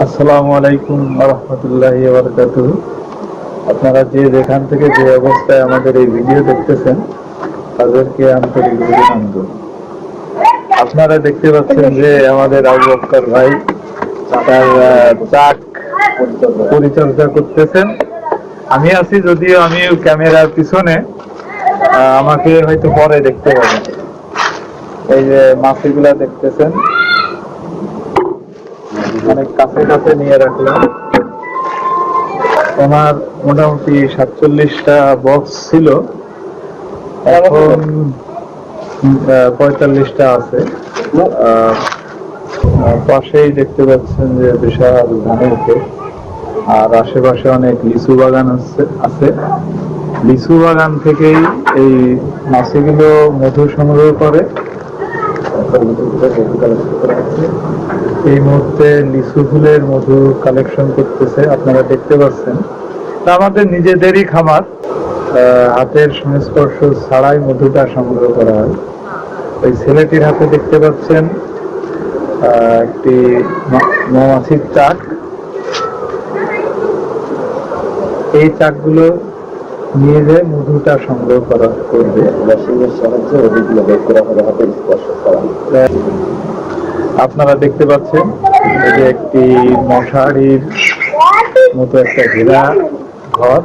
আসসালামু আলাইকুম ওয়া রাহমাতুল্লাহি ওয়া বারাকাতুহু। আপনারা যে যেখান থেকে যে অবস্থায় আমাদের এই ভিডিও দেখতেছেন তাদেরকে আন্তরিক অভিনন্দন। আপনারা দেখতে পাচ্ছেন যে আমাদের আবু বকর ভাই তার চাক পরিচর্যা করতেছেন। আমি আছি, যদিও আমি ক্যামেরার পিছনে, আমাকে হয়তো পরে দেখতে পাবেন। এই যে মাছগুলা দেখতেছেন, অনেক কাছে কাছে নিয়ে রাখলাম। ওনার মোটামুটি 47টা বক্স ছিল, এখন 45টা আছে। পাশেই দেখতে পাচ্ছেন যে বিশাল ধানের ক্ষেত, আর আশেপাশে অনেক লিচু বাগান আছে। লিচু বাগান থেকেই এই মাছগুলো মধু সংগ্রহ করে। এই মুহূর্তে লিচু ফুলের মধু কালেকশন করতেছে, আপনারা দেখতে পাচ্ছেন। আমাদের নিজেদেরই খামার, হাতের সংস্পর্শ ছাড়াই মধুটা সংগ্রহ করা হয়। ওই ছেলেটির হাতে দেখতে পাচ্ছেন একটি মৌমাছির চাক। এই চাকগুলো নিয়ে যে মধুটা সংগ্রহ করা করবে, মেশিনের সাহায্যে মধুগুলো বের করা হবে হাতের স্পর্শ ছাড়া। আপনারা দেখতে পাচ্ছেন এই যে একটি মশারির মতো একটা ঘেরা ঘর,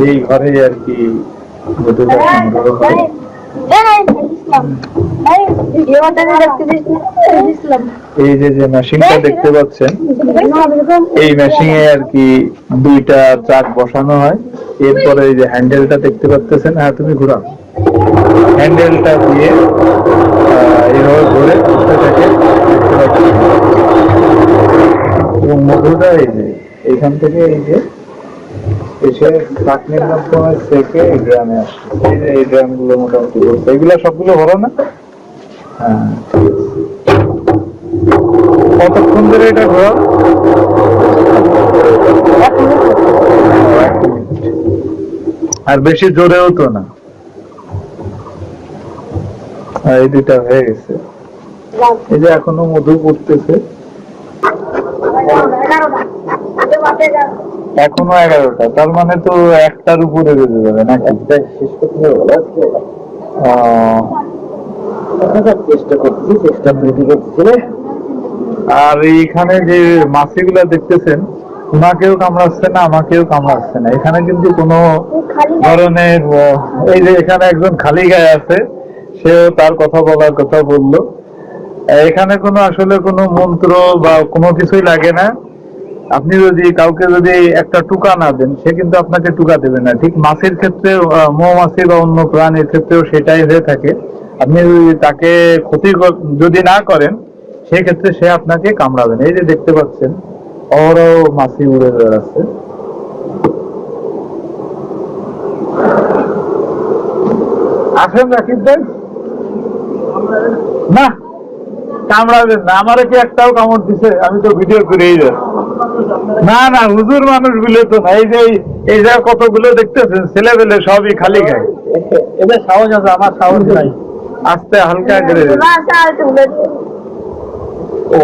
এই ঘরে আর কি মধুটা সংগ্রহ হয়। এই যে যে মেশিনটা দেখতে পাচ্ছেন, এই মেশিনে আর কি দুইটা চাক বসানো হয়। এরপরে এই যে হ্যান্ডেলটা দেখতে পাচ্ছেন, হ্যাঁ তুমি ঘুরাও, হ্যান্ডেলটা দিয়ে এইভাবে ঘুরে থাকে এবং মধুটা এই যে এইখান থেকে এই যে এসে চাকনির মাধ্যমে থেকে এই ড্রামে আসছে। এই যে এই ড্রাম গুলো মোটামুটি বলছে, এগুলো সবগুলো ভরো না? হ্যাঁ, কতক্ষণ ধরে এটা ঘোরাও? আর বেশি জোরেও তো না। এই দুইটা হয়ে গেছে, এই যে এখনো মধু পড়তেছে, এখনো 11টা, তার মানে তো একটার উপরে বেজে যাবে না? একটা শেষ করতে হবে। চেষ্টা করছি, চেষ্টা করছি। আর এইখানে যে মাছিগুলা দেখতেছেন, ওনাকেও কামড়াচ্ছে না, আমাকেও কামড়াচ্ছে না। এখানে কিন্তু কোনো ধরনের, এই যে এখানে একজন খালি গায়ে আছে, সেও তার কথা বলার কথা বললো। এখানে কোনো আসলে কোনো মন্ত্র বা কোনো কিছুই লাগে না। আপনি যদি কাউকে যদি একটা টুকা না দেন, সে কিন্তু আপনাকে টুকা দেবে না। ঠিক মাছের ক্ষেত্রে, মৌমাছি বা অন্য প্রাণীর ক্ষেত্রেও সেটাই হয়ে থাকে। আপনি যদি তাকে ক্ষতি যদি না করেন, সেক্ষেত্রে সে আপনাকে কামড়াবেন। এই যে দেখতে পাচ্ছেন অহরহ মাছি উড়ে বেড়াচ্ছে। আসেন রাকিব ভাই, না কামড়াবেন না। আমারে কি একটাও কামড় দিছে? আমি তো ভিডিও করেই যাচ্ছি। না না, হুজুর মানুষ গুলো তো না। এই যে কতগুলো দেখতেছেন ছেলে পেলে সবই খালি খায়। এদের সাহস আছে, আমার সাহস নাই। আস্তে হালকা করে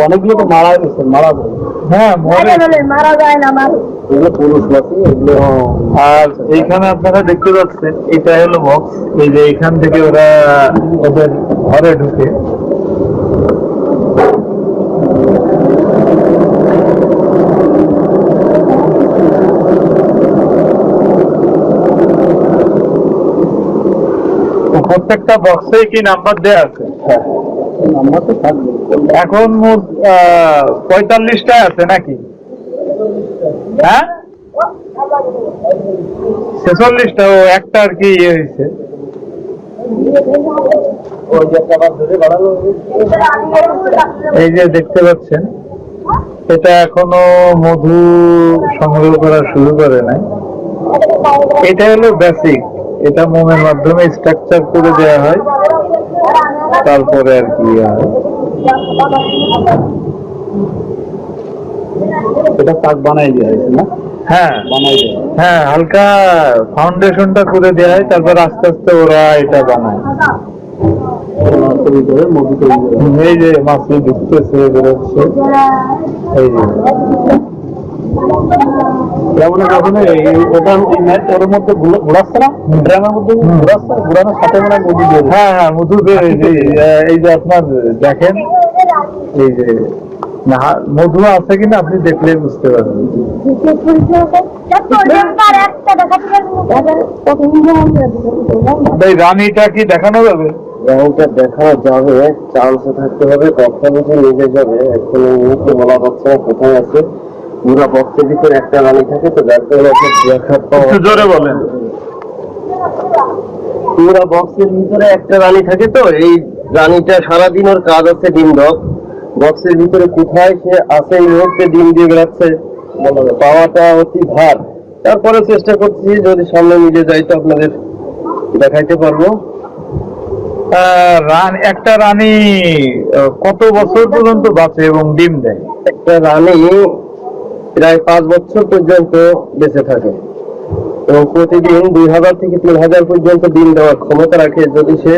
অনেকগুলো তো মারা গেছে, মারা যায়। হ্যাঁ, মারা যায় না, এগুলো পুরুষ মাছি এগুলো। আর এইখানে আপনারা দেখতে পাচ্ছেন, এটা হলো বক্স। এই যে এখান থেকে ওরা ওদের ঘরে ঢুকে। প্রত্যেকটা বক্সে কি নাম্বার দেয়া আছে? নাম্বার তো থাকবে। এখন মোট 45টা আছে নাকি? হ্যাঁ, 46টা। ও একটা আর কি ইয়ে হয়েছে। এই যে দেখতে পাচ্ছেন, এটা এখনো মধু সংগ্রহ করা শুরু করে নাই। এটা হলো বেসিক, এটা মোমের মাধ্যমে স্ট্রাকচার করে দেওয়া হয়, তারপরে আর কি হয়। এটা পাক বানাই দেওয়া হয়েছে না? হ্যাঁ, বানাই দেওয়া। হ্যাঁ, হালকা ফাউন্ডেশনটা করে দেওয়া হয়, তারপর আস্তে আস্তে ওরা এটা বানায়। এই যে মাছি ঢুকতেছে বেরোচ্ছে, এই যে যেমন ওখানে ওর মধ্যে ঘোরাচ্ছে না, ড্রামের মধ্যে ঘোরাচ্ছে, ঘোরানোর সাথে মানে মধু দিয়ে, হ্যাঁ হ্যাঁ মধু বের, এই যে আপনার দেখেন এই যে না মধু আছে কিনা আপনি দেখলে বুঝতে পারবেন। রানীটা কি দেখানো যাবে? রানীটা দেখানো যাবে, চান্স থাকতে হবে, কখন যে লেগে যাবে এখন এই মুহূর্তে বলা যাচ্ছে না কোথায় আছে। পুরো বক্সের ভিতরে একটা রানী থাকে, তো যার কারণে জোরে বলেন। পুরো বক্সের ভিতরে একটা রানী থাকে, তো এই রানীটা সারাদিন ওর কাজ আছে ডিম দেওয়া। বক্সের ভিতরে কোথায় সে আছে এই মুহূর্তে ডিম দিয়ে বেড়াচ্ছে, পাওয়াটা অতি ভার। তারপরে চেষ্টা করছি যদি সামনে মিলে যাই তো আপনাদের দেখাইতে পারবো। একটা রানী কত বছর পর্যন্ত বাঁচে এবং ডিম দেয়? একটা রানী প্রায় 5 বছর পর্যন্ত বেঁচে থাকে এবং প্রতিদিন 2000 থেকে 3000 পর্যন্ত ডিম দেওয়ার ক্ষমতা রাখে যদি সে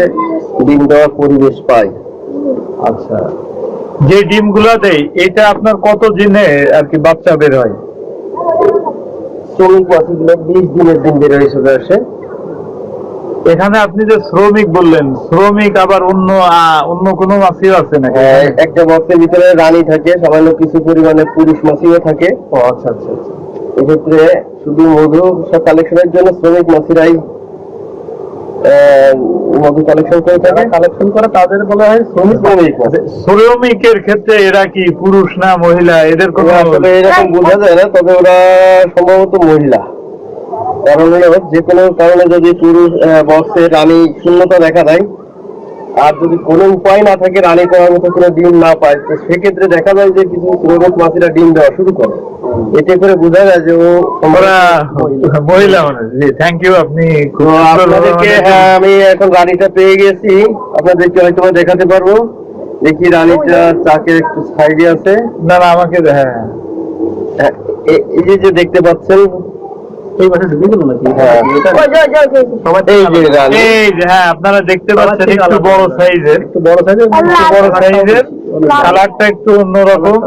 ডিম দেওয়ার পরিবেশ পায়। আচ্ছা, যে ডিমগুলো দেয় এটা আপনার কত দিনে আর কি বাচ্চা বের হয়? শ্রমিক মাছিগুলো 20 দিনের দিন বের হয়ে চলে আসে। এখানে আপনি যে শ্রমিক বললেন, শ্রমিক আবার অন্য কোনো মাছিও আছে নাকি? একটা বক্সের ভিতরে রানী থাকে, সামান্য কিছু পরিমাণে পুরুষ মাছিও থাকে। ও আচ্ছা আচ্ছা আচ্ছা। এক্ষেত্রে শুধু মধু কালেকশনের জন্য শ্রমিক মাছিরাই মধু কালেকশন করে থাকে। কালেকশন করে তাদের বলা হয় শ্রমিক। শ্রমিকের ক্ষেত্রে এরা কি পুরুষ না মহিলা এদের কোনো আসলে এরকম বোঝা যায় না, তবে ওরা সম্ভবত মহিলা। কারণ যে কোনো কারণে যদি পুরুষ বক্সে রানী শূন্যতা দেখা দেয় আর যদি কোনো উপায় না থাকে রানী পাওয়ার মতো কোনো ডিম না পায়, তো সেক্ষেত্রে দেখা যায় যে কিছু শ্রমিক মাছিরা ডিম দেওয়া শুরু করে। এতে করে বোঝা যায় যে ও মহিলা মানুষ। জি থ্যাংক ইউ। আপনি আপনাদেরকে আমি এখন রানীটা পেয়ে গেছি, আপনাদেরকে হয়তো দেখাতে পারবো। দেখি রানীটা চাকের একটু সাইডে আছে। না না আমাকে হ্যাঁ এই যে দেখতে পাচ্ছেন এই পাশে ঢুকে গেল নাকি? হ্যাঁ আপনারা দেখতে পাচ্ছেন একটু বড় সাইজের, কালারটা একটু অন্যরকম।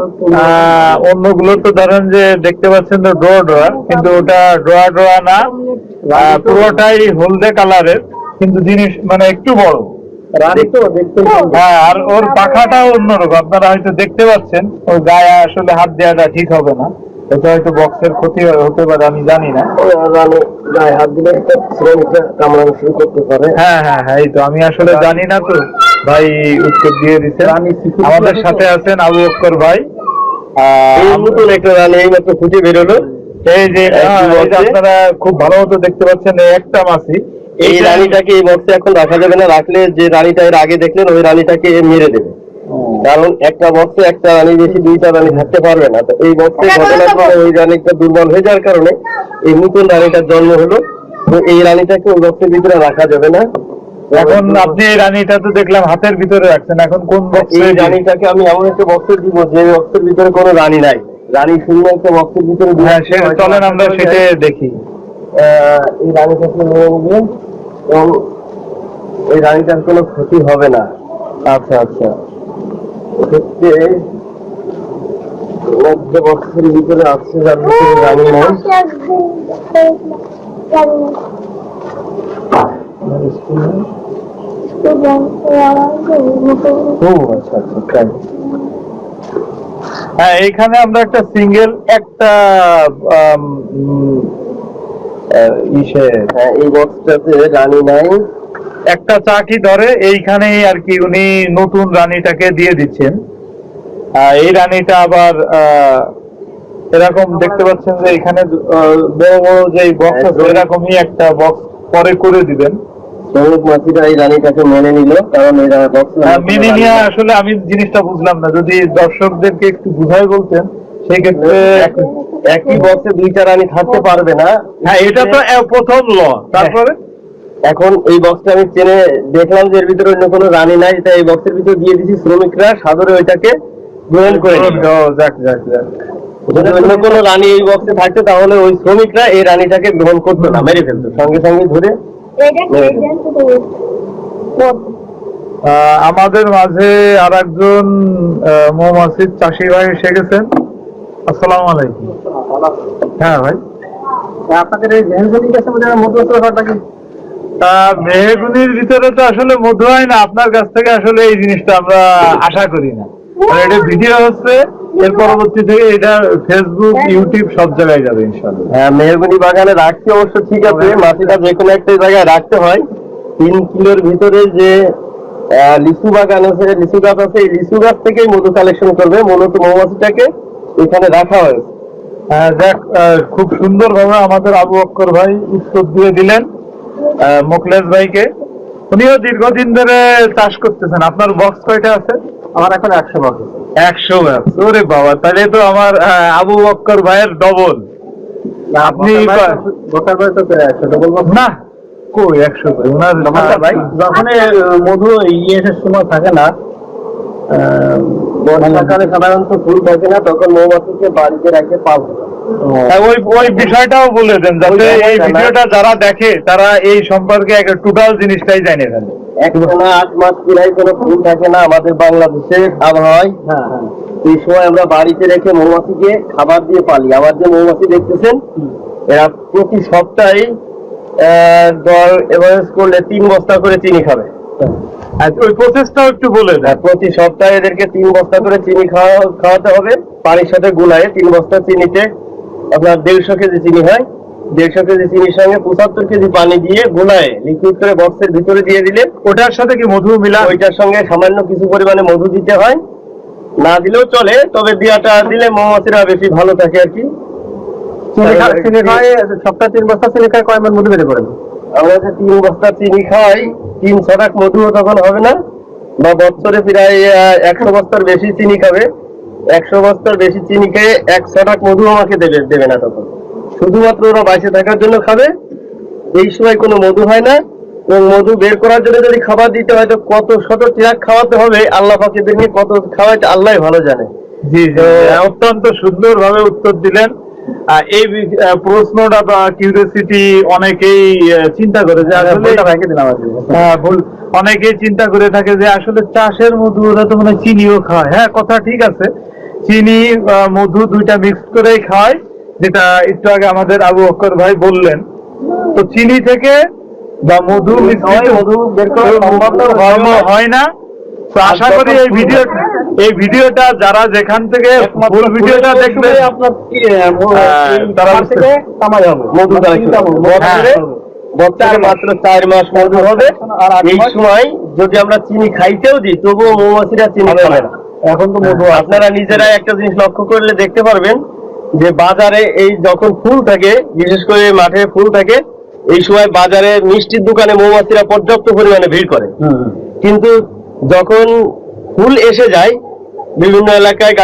অন্যগুলো তো ধরেন যে দেখতে পাচ্ছেন তো ডোয়া, কিন্তু ওটা ডোয়া না, পুরোটাই হলদে কালারের, কিন্তু জিনিস মানে একটু বড়। হ্যাঁ আর ওর পাখাটাও অন্যরকম, আপনারা হয়তো দেখতে পাচ্ছেন। ওর গায়ে আসলে হাত দেওয়াটা ঠিক হবে না, এটা হয়তো বক্সের ক্ষতি হতে পারে, আমি জানি না। গায়ে হাত দিলে কামড়ানো শুরু করতে পারে। হ্যাঁ হ্যাঁ হ্যাঁ এই তো আমি আসলে জানি না, তো ভাই উত্তর দিয়ে দিচ্ছে। আমাদের সাথে আছেন আবু বকর ভাই। নতুন একটা রানী এই মাত্র খুঁজে বেরোলো। এই যে আপনারা খুব ভালো মতো দেখতে পাচ্ছেন একটা মাছি। এই রানীটাকে এই বক্সে এখন রাখা যাবে না, রাখলে যে রানীটা এর আগে দেখলেন ওই রানীটাকে মেরে দেবে। কারণ একটা বক্সে একটা রানী বেশি, 2টা রানী থাকতে পারবে না। তো এই বক্সে ঘটনার পরে ওই রানীটা দুর্বল হয়ে যাওয়ার কারণে এই নতুন রানীটার জন্ম হলো। তো এই রানীটাকে ওই বক্সের ভিতরে রাখা যাবে না। এখন আপনি এই রানীটা তো দেখলাম হাতের ভিতরে রাখছেন, এখন কোন বক্সে? এই রানীটাকে আমি এমন একটা বক্সে দিব যে বক্সের ভিতরে কোনো রানী নাই, রানী শূন্য একটা বক্সের ভিতরে। হ্যাঁ চলেন আমরা সেটা দেখি। এই রানীটাকে নিয়ে নেবেন এবং এই রানীটার কোনো ক্ষতি হবে না। আচ্ছা আচ্ছা, বক্সের ভিতরে আসছে যার ভিতরে রানী নাই। হ্যাঁ এইখানে আমরা একটা সিঙ্গেল একটা এই বক্সটাতে রানী নাই, একটা চাকি ধরে এইখানেই আর কি উনি নতুন রানীটাকে দিয়ে দিচ্ছেন। এই রানীটা আবার এরকম দেখতে পাচ্ছেন যে এখানে বড় বড় যে বক্স আছে এরকমই একটা বক্স পরে করে দিবেন। শ্রমিক মাছিরা এই রানীটাকে মেনে নিল, কারণ এরা বক্স মেনে নিয়ে আসলে আমি জিনিসটা বুঝলাম না, যদি দর্শকদেরকে একটু বুঝাই বলতেন সেই ক্ষেত্রে। একই বক্সে 2টা রানী থাকতে পারবে না। হ্যাঁ এটা তো প্রথম ল। তারপরে এখন এই বক্সটা আমি চেনে দেখলাম যে এর ভিতরে অন্য কোনো রানী নাই, তাই এই বক্সের ভিতরে দিয়ে দিচ্ছি। শ্রমিকরা সাদরে ওইটাকে গ্রহণ করে যাক যাক যাক। যদি অন্য কোনো রানী এই বক্সে থাকতো তাহলে ওই শ্রমিকরা এই রানীটাকে গ্রহণ করতো না, মেরে ফেলতো সঙ্গে সঙ্গে ধরে। আমাদের মাঝে আর একজন মৌমাছির চাষি ভাই এসে গেছেন। আসসালামু আলাইকুম। হ্যাঁ ভাই, আপনাদের এই মেহগনি গাছে মধু ব্যাপারটা কি? মেহগুনির ভিতরে তো আসলে মধু হয় না, আপনার কাছ থেকে আসলে এই জিনিসটা আমরা আশা করি না। আর এটা ভিডিও হচ্ছে, এর পরবর্তী থেকে এটা ফেসবুক, ইউটিউব সব জায়গায় যাবে ইনশাআল্লাহ। হ্যাঁ, মেহগনি বাগানে রাখতে অবশ্য ঠিক আছে, মাটিটা যে কোনো একটা জায়গায় রাখতে হয়। 3 কিলোর ভিতরে যে লিচু বাগান আছে, লিচু গাছ আছে, এই লিচু গাছ থেকেই মধু কালেকশন করবে। মূলত মৌমাছিটাকে এখানে রাখা হয়েছে। দেখ, খুব সুন্দর ভাবে আমাদের আবু বক্কর ভাই উত্তর দিয়ে দিলেন মোখলেস ভাইকে। উনিও দীর্ঘদিন ধরে চাষ করতেছেন। আপনার বক্স কয়টা আছে? আমার এখন 100 বছর। 100 বক্স? ওরে বাবা, তাহলে তো আমার আবু বক্কর ভাইয়ের ডবল। আপনি বক্কর ভাই তো 100 ডবল না, কই 100 ভাই ওনার ভাই। যখন মধু ইয়ের সময় থাকে না, বর্ষাকালে সাধারণত ফুল থাকে না, তখন মৌমাছিকে বাড়িতে রেখে পাবো। ওই বিষয়টাও বলে দেন, যাতে এই ভিডিওটা যারা দেখে তারা এই সম্পর্কে একটা টোটাল জিনিসটাই জানে ফেলে। 8 মাস প্রায় কোনো ফুল থাকে না আমাদের বাংলাদেশের আবহাওয়ায়। এই সময় আমরা বাড়িতে রেখে মৌমাছিকে খাবার দিয়ে পালি। আমার যে মৌমাছি দেখতেছেন, এরা প্রতি সপ্তাহে এভারেজ করলে 3 বস্তা করে চিনি খাবে। ওই প্রসেসটাও একটু বলে দেন। প্রতি সপ্তাহে এদেরকে 3 বস্তা করে চিনি খাওয়াতে হবে, পানির সাথে গুলায়। 3 বস্তা চিনিতে আপনার 150 কেজি চিনি হয়। 150 কেজি চিনির সঙ্গে 75 কেজি পানি দিয়ে গুলায় লিকুইড করে বক্সের ভিতরে দিয়ে দিলে, ওটার সাথে কি মধু মিলা? ওইটার সঙ্গে সামান্য কিছু পরিমাণে মধু দিতে হয়। না দিলেও চলে, তবে দেওয়াটা দিলে মৌমাছিরা বেশি ভালো থাকে আর কি। সপ্তাহে 3 বস্তা চিনি খায়, কয় মণ মধু বের করে? আমরা যে 3 বস্তা চিনি খাই, 3 ছটাক মধুও তখন হবে না। বা বছরে প্রায় 100 বস্তার বেশি চিনি খাবে। 100 বস্তার বেশি চিনি খেয়ে 1 ছটাক মধু আমাকে দেবে না তখন। শুধুমাত্র ওরা বাইসে থাকার জন্য খাবে। এই সময় কোনো মধু হয় না, এবং মধু বের করার জন্য যদি খাবার দিতে হয় তো কত শত ট্রাক খাওয়াতে হবে, আল্লাহ পাক এদেরকে কত খাওয়াইতে আল্লাহ ভালো জানে। জি, অত্যন্ত সুন্দর ভাবে উত্তর দিলেন। এই প্রশ্নটা বা কিউরিওসিটি অনেকেই চিন্তা করে যে আসলে অনেকেই চিন্তা করে থাকে যে আসলে চাষের মধু ওরা তো মানে চিনিও খায়। হ্যাঁ, কথা ঠিক আছে, চিনি মধু দুইটা মিক্স করেই খায়, যেটা একটু আগে আমাদের আবু বক্কর ভাই বললেন। তো চিনি থেকে বা মধু মধু বের করা হয় না। তো আশা করি এই ভিডিওটা যারা যেখান থেকে ফুল ভিডিওটা দেখবে আপনার তারা থেকে কামাই হবে মধু বছরে মাত্র 4 মাস মধু হবে। আর এই সময় যদি আমরা চিনি খাইতেও দিই, তবুও মৌমাছিরা চিনি খাবে না। এখন তো মধু আপনারা নিজেরাই একটা জিনিস লক্ষ্য করলে দেখতে পারবেন যে বাজারে এই যখন ফুল থাকে, বিশেষ করে মাঠে ফুল থাকে, এই সময় বাজারে মিষ্টির দোকানে মৌমাছিরা পর্যাপ্ত পরিমাণে ভিড় করে। কিন্তু যখন ফুল এসে যায়, বিভিন্ন এলাকায়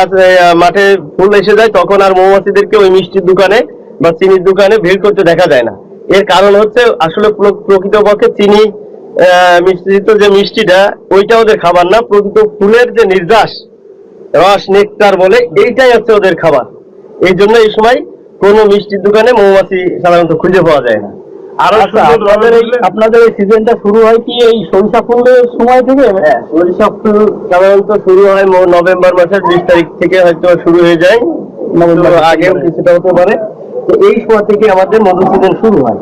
মাঠে ফুল এসে যায়, তখন আর মৌমাছিদেরকে ওই মিষ্টির দোকানে বা চিনির দোকানে ভিড় করতে দেখা যায় না। এর কারণ হচ্ছে আসলে প্রকৃতপক্ষে চিনি মিশ্রিত যে মিষ্টিটা, ওইটা ওদের খাবার না। প্রকৃত ফুলের যে নির্যাস, রস, নেকটার বলে, এইটাই হচ্ছে ওদের খাবার। এই জন্য এই সময় কোনো মিষ্টির দোকানে মৌমাছি সাধারণত খুঁজে পাওয়া যায় না। আপনাদের এই সিজনটা শুরু হয় কি এই সরিষা ফুলের সময় থেকে? হ্যাঁ, সরিষা ফুল সাধারণত শুরু হয় নভেম্বর মাসের 20 তারিখ থেকে, হয়তো শুরু হয়ে যায়, নভেম্বর আগেও কিছুটা হতে পারে। তো এই সময় থেকে আমাদের মধু সিজন শুরু হয়।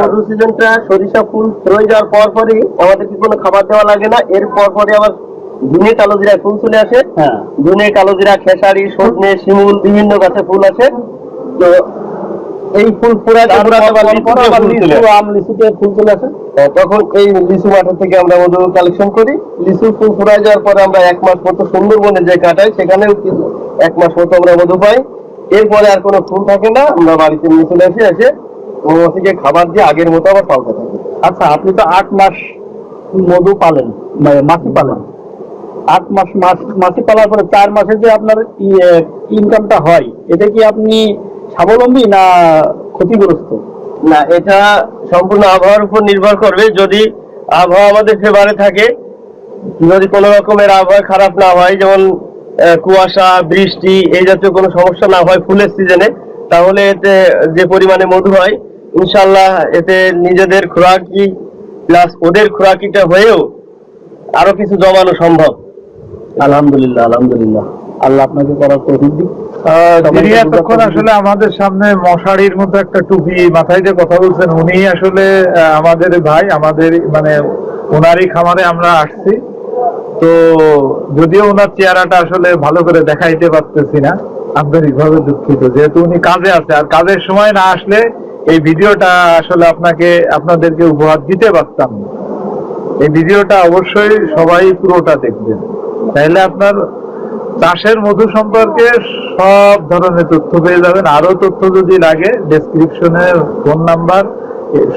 মধু সিজনটা সরিষা ফুল রয়ে যাওয়ার পরপরই আমাদেরকে কোনো খাবার দেওয়া লাগে না। এর পরপরই আবার ধুনে কালোজিরা ফুল চলে আসে। ধুনে, কালোজিরা, খেসারি, সজনে, শিমুল, বিভিন্ন গাছে ফুল আছে। তো এই ফুল ফুরাতে আম, লিচুতে ফুল চলে আসে। তখন এই লিচু মাঠের থেকে আমরা মধু কালেকশন করি। লিচু ফুল ফুরায় যাওয়ার পরে আমরা 1 মাস মতো সুন্দরবনে যে কাটাই, সেখানেও 1 মাস মতো আমরা মধু পাই। এরপরে আর কোনো ফুল থাকে না, আমরা বাড়িতে নিয়ে চলে এসে মৌমাছিকে খাবার দিয়ে আগের মতো আবার পালতে থাকি। আচ্ছা, আপনি তো 8 মাস মধু পালেন, মাছি পালেন। 8 মাস মাছি পালার পরে 4 মাসে যে আপনার ইনকামটা হয়, এটা কি আপনি স্বাবলম্বী না ক্ষতিগ্রস্ত? না, এটা সম্পূর্ণ আবহাওয়ার উপর নির্ভর করবে। যদি আবহাওয়া আমাদের ফেভারে থাকে, যদি কোনো রকমের আবহাওয়া খারাপ না হয়, যেমন কুয়াশা, বৃষ্টি, এই জাতীয় কোনো সমস্যা না হয় ফুলের সিজনে, তাহলে এতে যে পরিমাণে মধু হয়, ইনশাল্লাহ এতে নিজেদের খোরাকি প্লাস ওদের খোরাকিটা হয়েও আরো কিছু জমানো সম্ভব। আলহামদুলিল্লাহ, আলহামদুলিল্লাহ, আল্লাহ আপনাকে করার তৌফিক দিক। যিনি এতক্ষণ আসলে আমাদের সামনে মশারির মতো একটা টুপি মাথায় যে কথা বলছেন, উনি আসলে আমাদের ভাই, আমাদের মানে ওনারই খামারে আমরা আসছি। তো যদিও ওনার চেহারাটা আসলে ভালো করে দেখাইতে পারতেছি না, আন্তরিকভাবে দুঃখিত, যেহেতু উনি কাজে আছে, আর কাজের সময় না আসলে এই ভিডিওটা আসলে আপনাদেরকে উপহার দিতে পারতাম না। এই ভিডিওটা অবশ্যই সবাই পুরোটা দেখবেন, তাহলে আপনার চাষের মধু সম্পর্কে সব ধরনের তথ্য পেয়ে যাবেন। আরো তথ্য যদি লাগে ডেসক্রিপশনে ফোন নাম্বার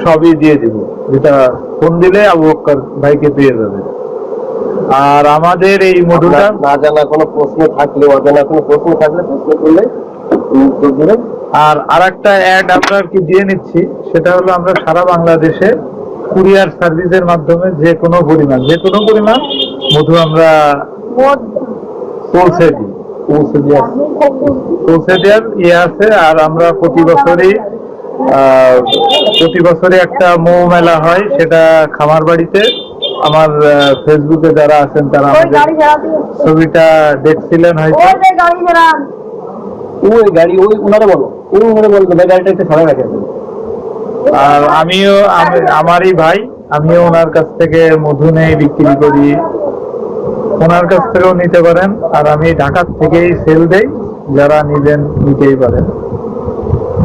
সবই দিয়ে দিব, যেটা ফোন দিলে আবু বকর ভাইকে পেয়ে যাবে। আর আমাদের এই মধুটা না জানা কোনো প্রশ্ন থাকলে, অজানা কোনো প্রশ্ন থাকলে প্রশ্ন করলে উত্তর দেবেন। আর আরেকটা অ্যাড আপনার কি দিয়ে নিচ্ছি, সেটা হলো আমরা সারা বাংলাদেশে কুরিয়ার সার্ভিসের মাধ্যমে যে কোনো পরিমাণ মধু আমরা পৌঁছে দেওয়ার ইয়ে আছে। আর আমরা প্রতি বছরই একটা মৌ মেলা হয়, সেটা খামার বাড়িতে। আমার ফেসবুকে যারা আছেন তারা আমাদের ছবিটা দেখছিলেন হয়তো। ওই গাড়ি, ওই ওনারে বলো, গাড়িটা একটু সরাই রাখেন। আর আমারই ভাই, আমিও ওনার কাছ থেকে মধু নেই, বিক্রি করি, ওনার কাছ থেকেও নিতে পারেন। আর আমি ঢাকার থেকেই সেল দেই, যারা নিবেন নিতেই পারেন,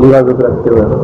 যোগাযোগ রাখতে পারেন।